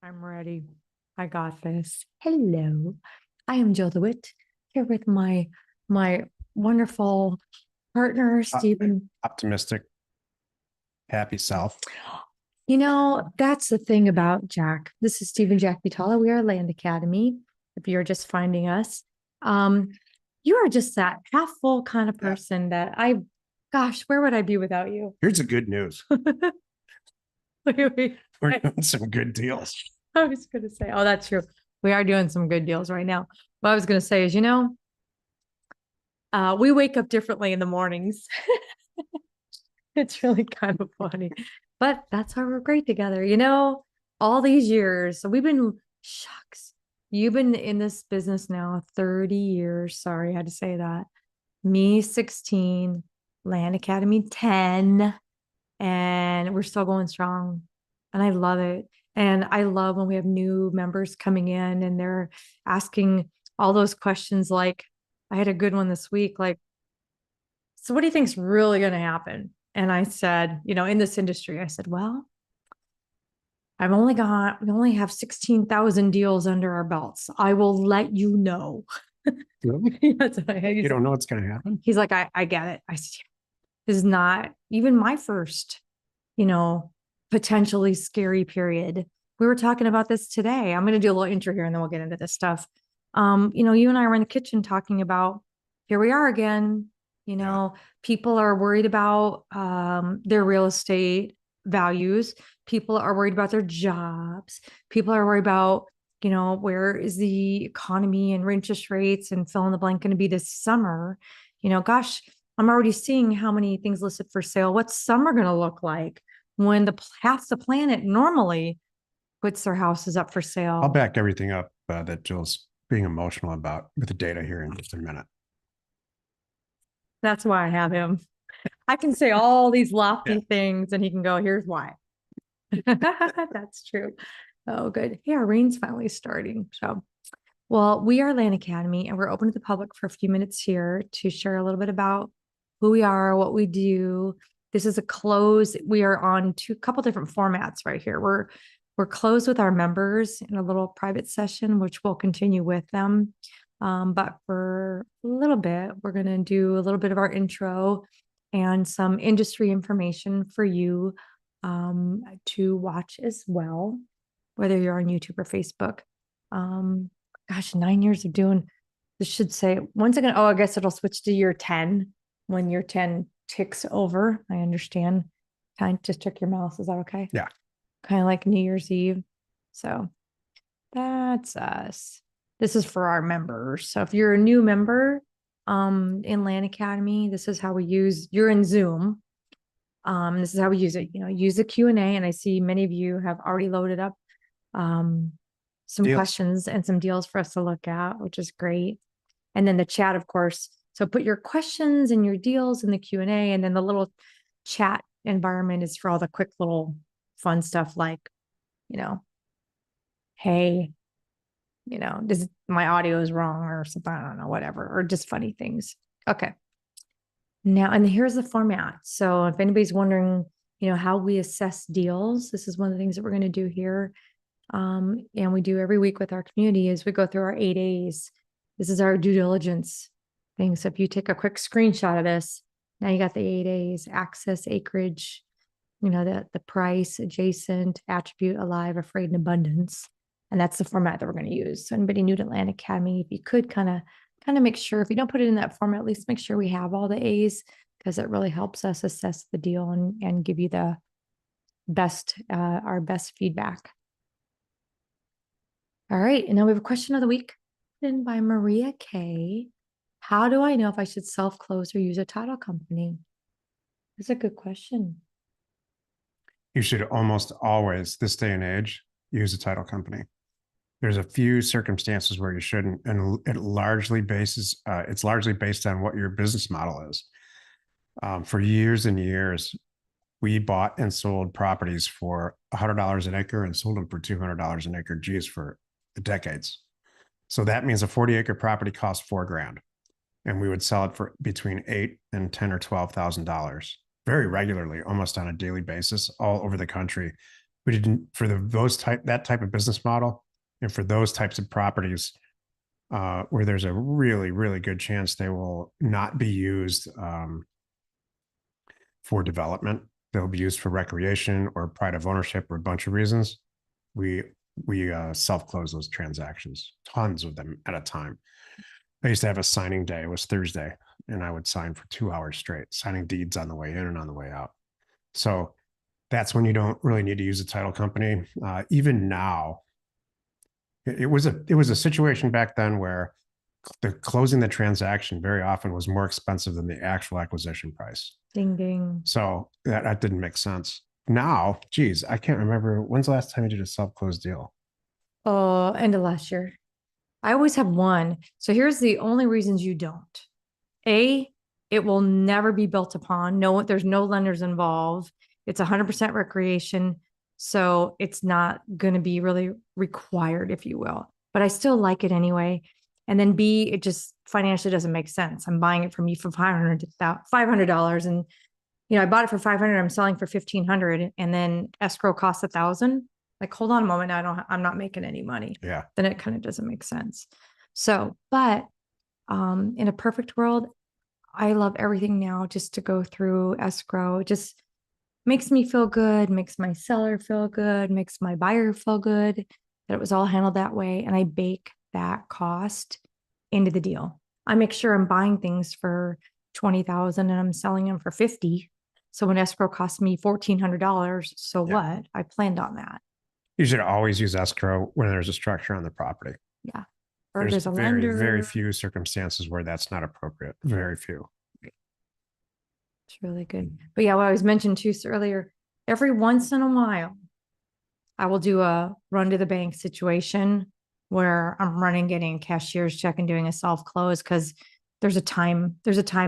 I'm ready. I got this. Hello. I am Jill DeWitt here with my wonderful partner, Stephen. Optimistic, happy self. That's the thing about Jack. This is Stephen Jack Vitala. We are Land Academy. If you're just finding us, um, you are just that half full kind of person that gosh, where would I be without you? Here's the good news. Wait. We're doing some good deals. I was going to say, oh, that's true. We are doing some good deals right now. What I was going to say is, we wake up differently in the mornings. It's really kind of funny, but that's why we're great together. All these years. So shucks, you've been in this business now 30 years. Sorry, I had to say that. Me, 16, Land Academy, 10, and we're still going strong. And I love it. And I love when we have new members coming in and they're asking all those questions. Like, I had a good one this week, like, so what do you think's really going to happen? And I said, in this industry, I said, well, we only have 16,000 deals under our belts. I will let you know. Really? You don't know what's going to happen? He's like, I get it. I said, this is not even my first, potentially scary period. We were talking about this today. I'm going to do a little intro here and then we'll get into this stuff. You and I were in the kitchen talking about here we are again. People are worried about their real estate values. People are worried about their jobs. People are worried about, where is the economy and interest rates and fill in the blank going to be this summer? Gosh, I'm already seeing how many things listed for sale. What's summer going to look like when half the planet normally puts their houses up for sale? I'll back everything up that Jill's being emotional about with the data here in just a minute. That's why I have him. I can say all these lofty things and he can go, here's why. That's true. Oh, good. Yeah, rain's finally starting. So, well, we are Land Academy and we're open to the public for a few minutes here to share a little bit about who we are, what we do. This is a close. We are on couple different formats right here. We're closed with our members in a little private session, which we'll continue with them. But for a little bit, we're going to do a little bit of our intro and some industry information for you to watch as well, whether you're on YouTube or Facebook. Gosh, 9 years of doing this should say once again. Oh, I guess it'll switch to year 10 when year 10 ticks over. I understand. Kind of just check your mouse. Is that okay? Yeah. Kind of like New Year's Eve. So that's us. This is for our members. So if you're a new member in Land Academy, this is how we use, you're in Zoom. This is how we use it. Use the Q&A, and I see many of you have already loaded up some deals, questions and some deals for us to look at, which is great. And then the chat, of course. So put your questions and your deals in the Q&A, and then the little chat environment is for all the quick little fun stuff like, hey, my audio is wrong or something, I don't know, whatever, or just funny things. Okay. Now, and here's the format. So if anybody's wondering, how we assess deals, this is one of the things that we're going to do here. And we do every week with our community is we go through our 8 A's. This is our due diligence thing. So if you take a quick screenshot of this, now you got the 8 A's: access, acreage, the price, adjacent, attribute, alive, afraid, and abundance. And that's the format that we're going to use. So anybody new to Land Academy, if you could kind of make sure, if you don't put it in that format, at least make sure we have all the A's, because it really helps us assess the deal and give you the best, our best feedback. All right. And now we have a question of the week written by Maria K. How do I know if I should self-close or use a title company? That's a good question. You should almost always, this day and age, use a title company. There's a few circumstances where you shouldn't, and it's largely based on what your business model is. For years and years, we bought and sold properties for $100 an acre and sold them for $200 an acre, geez, for decades. So that means a 40-acre property costs $4,000, and we would sell it for between $8,000 and $10,000 or $12,000 very regularly, almost on a daily basis, all over the country. We didn't for that type of business model and for those types of properties where there's a really, really good chance they will not be used for development. They'll be used for recreation or pride of ownership or a bunch of reasons. We self-close those transactions, tons of them at a time. I used to have a signing day. It was Thursday, and I would sign for 2 hours straight, signing deeds on the way in and on the way out. So that's when you don't really need to use a title company. Even now, it was a situation back then where the closing the transaction very often was more expensive than the actual acquisition price. Ding, ding. So that didn't make sense. Now, geez, I can't remember when's the last time you did a self-closed deal. Oh, end of last year. I always have one. So here's the only reasons you don't. A, it will never be built upon. No, there's no lenders involved. It's 100% recreation. So it's not going to be really required, if you will. But I still like it anyway. And then B, it just financially doesn't make sense. I'm buying it from you for $500, and I bought it for 500. I'm selling for 1,500, and then escrow costs 1,000. Like, hold on a moment. I'm not making any money. Yeah. Then it kind of doesn't make sense. So, but in a perfect world, I love everything now just to go through escrow. It just makes me feel good, makes my seller feel good, makes my buyer feel good that it was all handled that way. And I bake that cost into the deal. I make sure I'm buying things for 20,000 and I'm selling them for 50. So when escrow costs me $1,400, so Yeah. what? I planned on that. You should always use escrow when there's a structure on the property. Yeah. Or There's there's a very, lender. very few circumstances where that's not appropriate. Very few. It's really good. But yeah, what I was mentioned too earlier, every once in a while, I will do a run to the bank situation where I'm running, getting a cashier's check and doing a self close because there's a time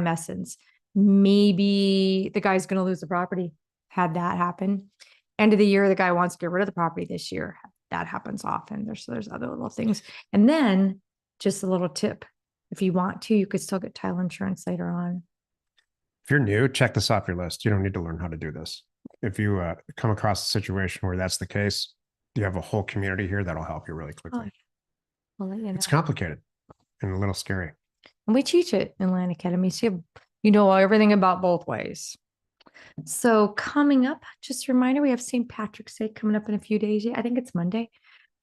essence. Maybe the guy's going to lose the property. Had that happen. End of the year, the guy wants to get rid of the property this year. That happens often. There's other little things. And then just a little tip. If you want to, you could still get title insurance later on. If you're new, check this off your list. You don't need to learn how to do this. If you come across a situation where that's the case, you have a whole community here that'll help you really quickly. I'll let you know. It's complicated and a little scary. And we teach it in Land Academy. So you know everything about both ways. So coming up, just a reminder, we have St. Patrick's Day coming up in a few days. I think it's Monday.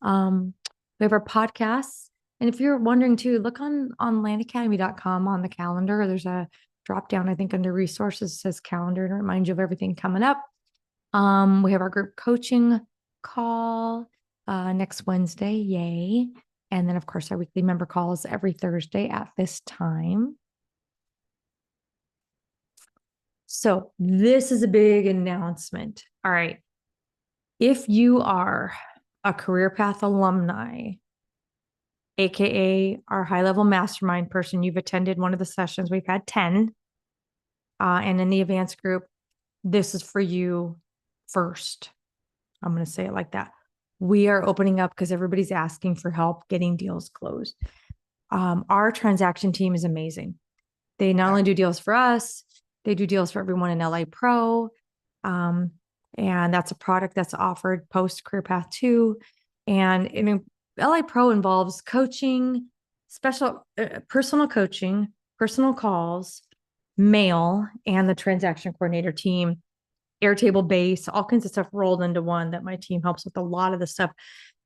We have our podcasts. And if you're wondering too, look on landacademy.com on the calendar. There's a drop down, I think, under resources, says calendar, to remind you of everything coming up. We have our group coaching call next Wednesday. Yay. And then, of course, our weekly member calls every Thursday at this time. So this is a big announcement. All right. If you are a Career Path alumni, AKA our high-level mastermind person, you've attended one of the sessions, we've had 10, and in the advanced group, this is for you first. I'm going to say it like that. We are opening up because everybody's asking for help getting deals closed. Our transaction team is amazing. They not only do deals for us, they do deals for everyone in LA Pro. And that's a product that's offered post Career Path 2. And I mean, LA Pro involves coaching, special personal coaching, personal calls, mail, and the transaction coordinator team, Airtable base, all kinds of stuff rolled into one that my team helps with a lot of the stuff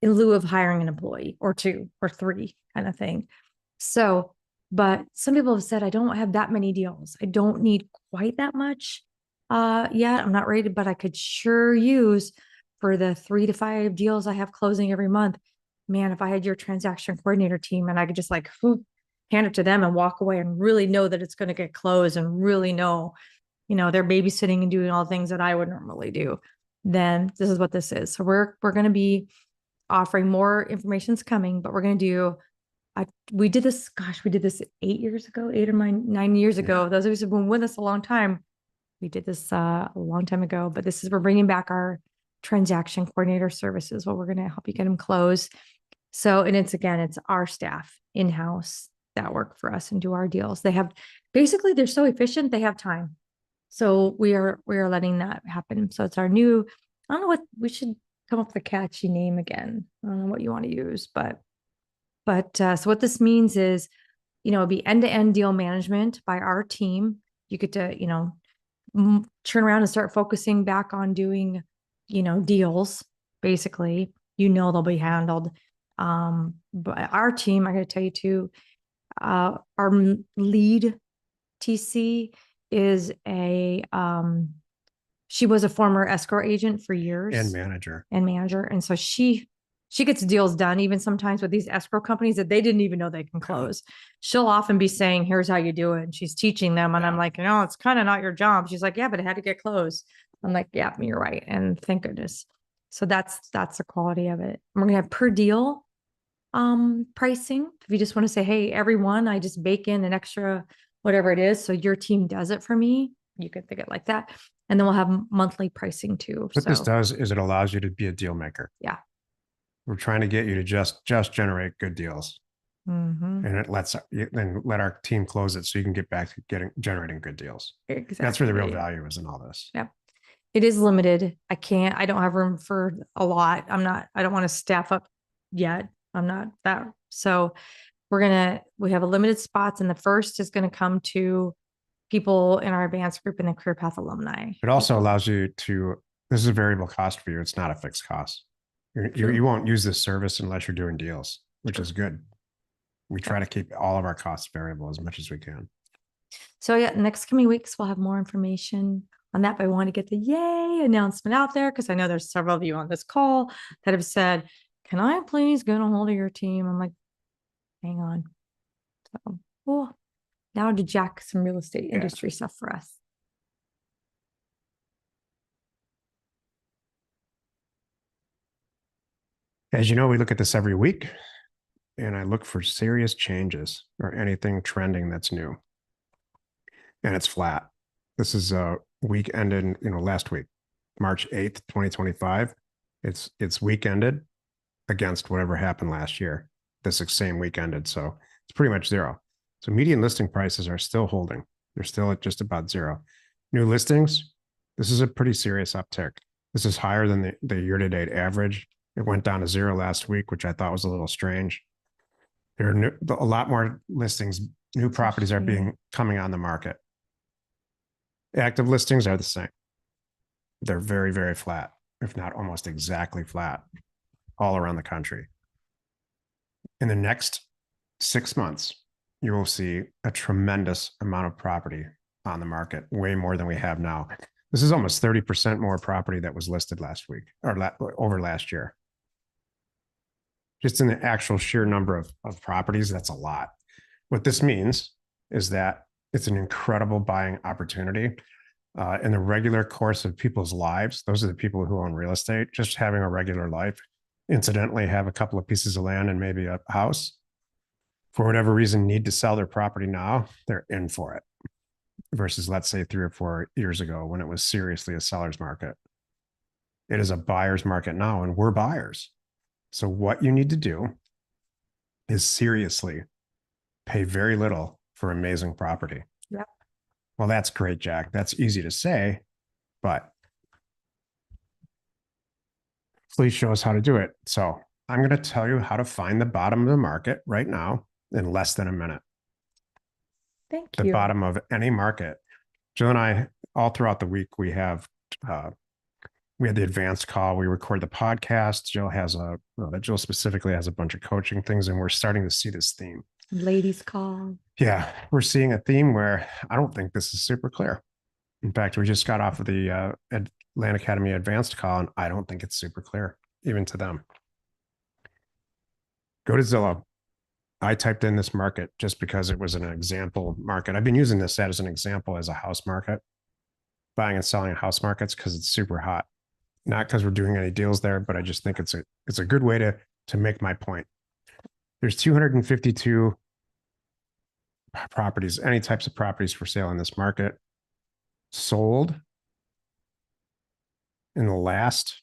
in lieu of hiring an employee or 2 or 3 kind of thing. So, but some people have said, I don't have that many deals. I don't need quite that much yet. I'm not ready, but I could sure use for the 3 to 5 deals I have closing every month. Man, if I had your transaction coordinator team and I could just like hand it to them and walk away and really know that it's going to get closed and really know, they're babysitting and doing all the things that I would normally do, then this is what this is. So we're going to be offering more. Information's coming, but we're going to do, we did this 8 years ago, 8 or 9 years ago. Yeah. Those of us who've been with us a long time, we did this a long time ago, but we're bringing back our transaction coordinator services. Well, we're going to help you get them closed. So, and it's our staff in-house that work for us and do our deals. They're so efficient, they have time. So we are letting that happen. So it's our new, I don't know what we should come up with a catchy name again. I don't know what you want to use, but so what this means is, it'll be end-to-end deal management by our team. You get to, turn around and start focusing back on doing, deals, basically. They'll be handled. But our team, I got to tell you too, our lead TC is she was a former escrow agent for years. And manager. And so she gets deals done even sometimes with these escrow companies that they didn't even know they can close. She'll often be saying, here's how you do it. And she's teaching them. And I'm like, it's kind of not your job. She's like, yeah, but it had to get closed. I'm like, yeah, you're right. And thank goodness. So that's the quality of it. We're gonna have per deal pricing. If you just want to say, hey, everyone, I just bake in an extra whatever it is, so your team does it for me, you could think it like that. And then we'll have monthly pricing too. What this does is it allows you to be a deal maker. Yeah. We're trying to get you to just generate good deals. Mm-hmm. And it then let our team close it so you can get back to generating good deals. Exactly. That's where the real value is in all this. Yep. It is limited. I don't have room for a lot. I don't want to staff up yet. I'm not that. So we have a limited spots, and the first is going to come to people in our advanced group and the career path alumni. It also allows you to, this is a variable cost for you. It's not a fixed cost. You won't use this service unless you're doing deals, which is good. We try to keep all of our costs variable as much as we can. So yeah, next coming weeks, we'll have more information on that, but I want to get the yay announcement out there because I know there's several of you on this call that have said, can I please get a hold of your team? I'm like, hang on. So cool. Now to Jack some real estate industry stuff for us. As you know, we look at this every week, and I look for serious changes or anything trending that's new. And it's flat. This is a week ended, last week, March 8th, 2025. It's week ended against whatever happened last year. This same week ended. So it's pretty much zero. So median listing prices are still holding. They're still at just about zero. New listings, this is a pretty serious uptick. This is higher than the year-to-date average. It went down to zero last week, which I thought was a little strange. There are a lot more listings, new properties are coming on the market. Active listings are the same. They're very, very flat, if not almost exactly flat, all around the country. In the next 6 months, you will see a tremendous amount of property on the market, way more than we have now. This is almost 30% more property that was listed last week or over last year. Just in the actual sheer number of properties, that's a lot. What this means is that it's an incredible buying opportunity. In the regular course of people's lives, those are the people who own real estate, just having a regular life, incidentally have a couple of pieces of land and maybe a house, for whatever reason, need to sell their property now, they're in for it. Versus, let's say, 3 or 4 years ago when it was seriously a seller's market. It is a buyer's market now, and we're buyers. So what you need to do is seriously pay very little for amazing property. Yep. Well, that's great, Jack. That's easy to say, but please show us how to do it. So I'm going to tell you how to find the bottom of the market right now in less than a minute. Thank you. The bottom of any market. Jill and I, all throughout the week, we had the advanced call. We record the podcast. Jill specifically has a bunch of coaching things, and we're starting to see this theme. Ladies call. Yeah, we're seeing a theme where I don't think this is super clear. In fact, we just got off of the Land Academy advanced call, and I don't think it's super clear, even to them. Go to Zillow. I typed in this market just because it was an example market. I've been using this as an example as a house market, buying and selling house markets, because it's super hot. Not because we're doing any deals there, but I just think it's a good way to make my point. There's 252 properties, any types of properties for sale in this market, sold in the last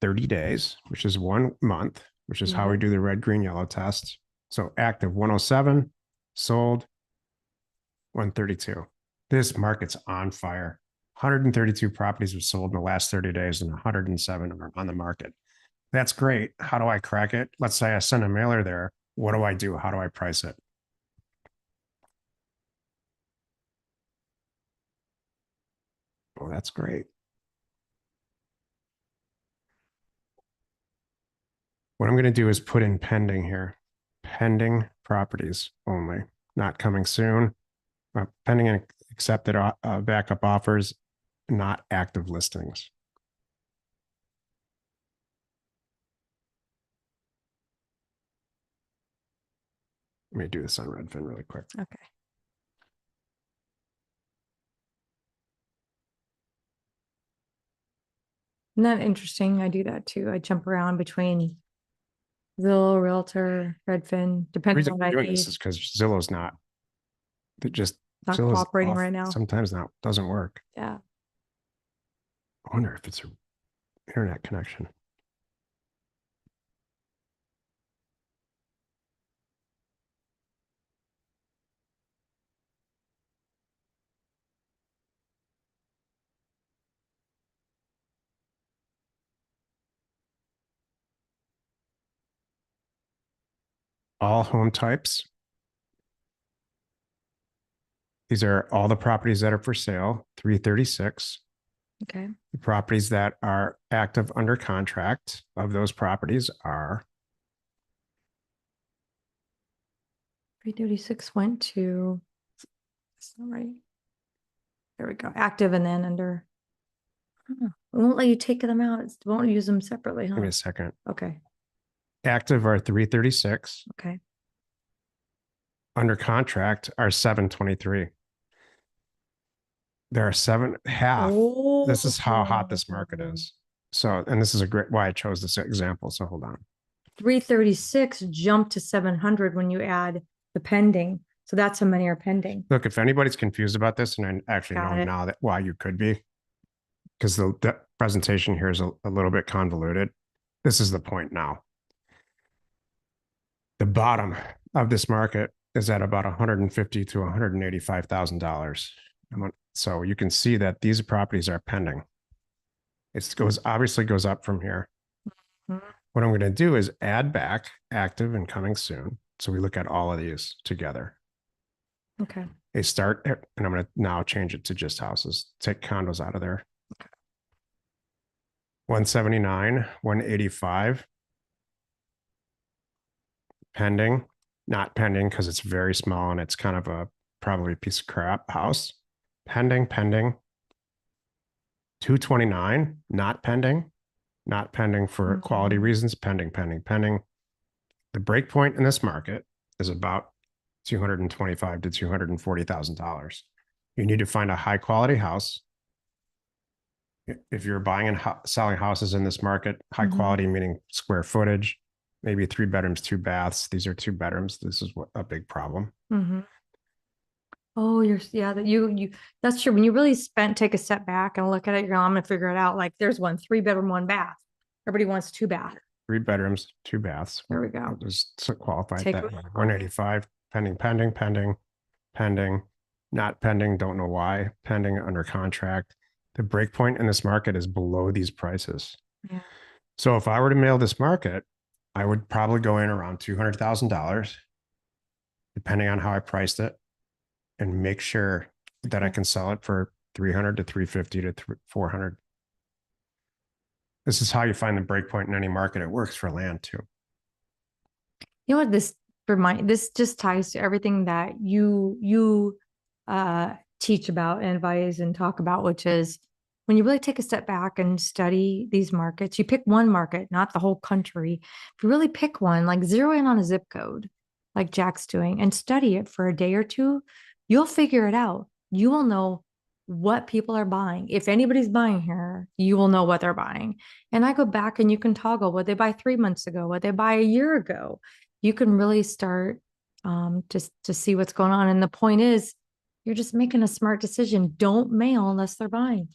30 days, which is 1 month, which is how we do the red, green, yellow test. So active 107, sold 132. This market's on fire. 132 properties have sold in the last 30 days and 107 are on the market. That's great. How do I crack it? Let's say I send a mailer there. What do I do? How do I price it? Oh, that's great. What I'm going to do is put in pending here. Pending properties only, not coming soon. Pending and accepted backup offers, not active listings. Let me do this on Redfin really quick. Okay. Isn't that interesting? I do that too. I jump around between Zillow, Realtor, Redfin, The depending reason on I'm what I doing need. this is because Zillow's not. It just Not Zillow's cooperating off, right now. sometimes not doesn't work. Yeah. I wonder if it's an internet connection. All home types. These are all the properties that are for sale, 336. Okay. The properties that are active under contract of those properties are 336 went to, that's not right. There we go. Active and then under. Huh. It won't let you take them out. It won't use them separately, give me huh? a second. Okay. Active are 336. Okay. Under contract are 723. There are half. Oh, This is how hot this market is. So, and this is a great why I chose this example. So hold on. 336 jumped to 700 when you add the pending. So that's how many are pending. Look, if anybody's confused about this, and I actually Got know it. now that why you could be, because the presentation here is a little bit convoluted. This is the point now. The bottom of this market is at about $150,000 to $185,000. So you can see that these properties are pending. It obviously goes up from here. Mhm. What I'm going to do is add back active and coming soon. So we look at all of these together. Okay. They start, and I'm going to now change it to just houses. Take condos out of there. 179, 185. Pending, not pending because it's very small and it's kind of probably a piece of crap house. Pending. 229, not pending for quality reasons. Pending. The break point in this market is about $225,000 to $240,000. You need to find a high quality house. If you're buying and selling houses in this market, high quality meaning square footage, maybe 3 bedrooms, 2 baths. These are 2 bedrooms. This is a big problem. Oh, yeah, that's true. When you really take a step back and look at it, I'm going to figure it out. Like there's 3 bedroom, 1 bath. Everybody wants 2 bath. 3 bedrooms, 2 baths. There we go. I'll just qualify Take that. it. 185, pending, not pending. Don't know why. Pending, under contract. The break point in this market is below these prices. Yeah. So if I were to mail this market, I would probably go in around $200,000, depending on how I priced it, and make sure that I can sell it for 300 to 350 to 400. This is how you find the break point in any market. It works for land too. You know what this just ties to everything that you teach about and advise and talk about, which is when you really take a step back and study these markets, you pick one market, not the whole country. If you really pick one, like zero in on a zip code, like Jack's doing, and study it for a day or two, you'll figure it out. You will know what people are buying. If anybody's buying here, you will know what they're buying. And I go back and you can toggle what they buy 3 months ago, what they buy a year ago. You can really start just to see what's going on. And the point is, you're just making a smart decision. Don't mail unless they're buying.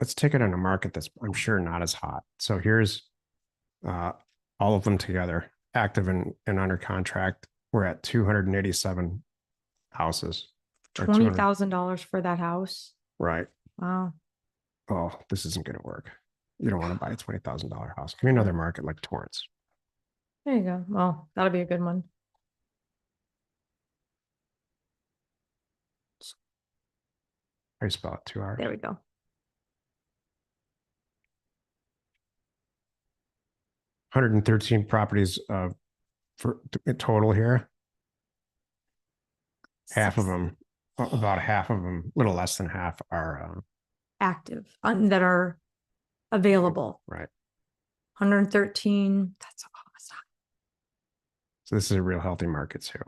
Let's take it in a market that's, I'm sure, not as hot. So here's all of them together, active and under contract. We're at 287 houses. $20,000 for that house. Right. Wow. Oh, this isn't going to work. You don't want to buy a $20,000 house. Give me another market like Torrance. There you go. Well, that'll be a good one. How do you spell it? 2 hours. There we go. 113 properties for total here. Half of them, about half of them, a little less than half are Active that are available. right. 113. That's awesome. So this is a real healthy market too.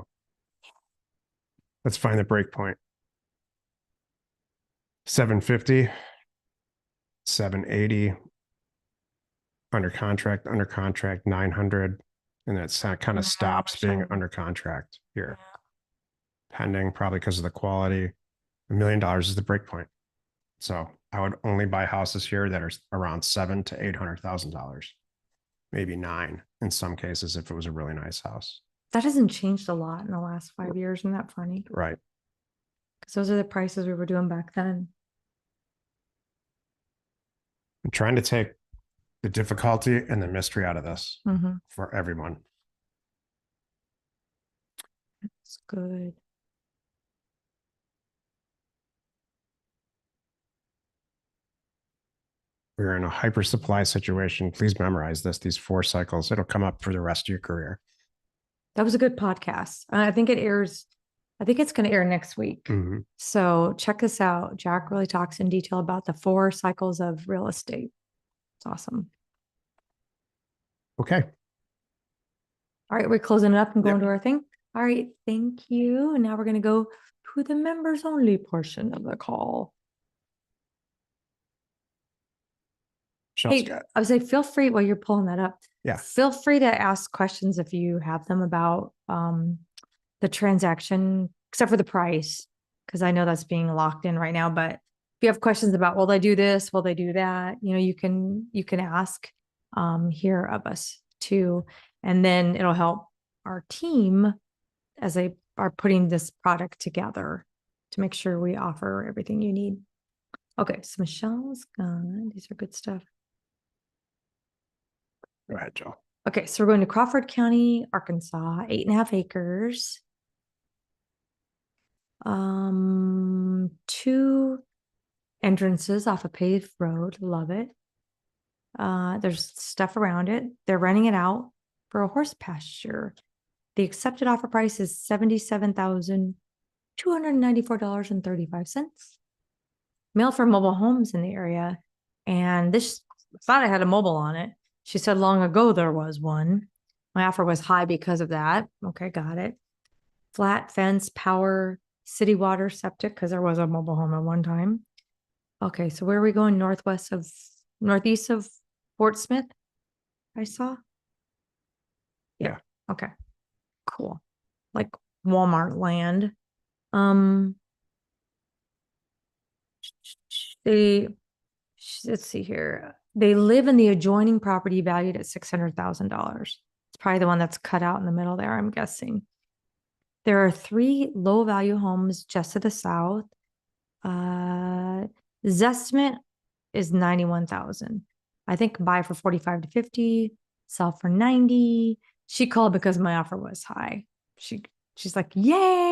Let's find the break point. 750, 780, under contract, 900. And that's kind of stops being under contract here. Pending, probably because of the quality. $1 million is the break point. So I would only buy houses here that are around $700,000 to $800,000, maybe 9 in some cases if it was a really nice house. That hasn't changed a lot in the last 5 years. Isn't that funny? Right. Because those are the prices we were doing back then. I'm trying to take the difficulty and the mystery out of this Mm-hmm. for everyone. That's good. We're in a hyper supply situation. Please memorize this, these 4 cycles. It'll come up for the rest of your career. That was a good podcast. I think it airs. I think it's going to air next week. Mm-hmm. So check this out. Jack really talks in detail about the 4 cycles of real estate. It's awesome. Okay. All right, we're closing it up and going Yep. to our thing. All right, thank you. And now we're going to go to the members only portion of the call. Hey, I would say feel free while you're pulling that up. Yeah. Feel free to ask questions if you have them about the transaction, except for the price, because I know that's being locked in right now. But if you have questions about, will they do this? Will they do that? You know, you can ask here of us too, and then it'll help our team as they are putting this product together to make sure we offer everything you need. Okay, so Michelle's gone. These are good stuff. Go ahead, Joe. Okay, so we're going to Crawford County, Arkansas, 8.5 acres. 2 entrances off a paved road. Love it. There's stuff around it. They're renting it out for a horse pasture. The accepted offer price is $77,294.35. Mailed for mobile homes in the area. And this thought I had a mobile on it. She said long ago there was one. My offer was high because of that. Okay, got it. Flat fence, power, city water, septic, because there was a mobile home at one time. Okay, so where are we going? Northeast of Fort Smith, I saw. Yeah. Okay. Cool. Like Walmart land. Let's see here. They live in the adjoining property valued at $600,000. It's probably the one that's cut out in the middle there, I'm guessing. There are 3 low value homes just to the south. Zestimate is 91,000. I think buy for 45 to 50, sell for 90. She called because my offer was high. She's like, yay.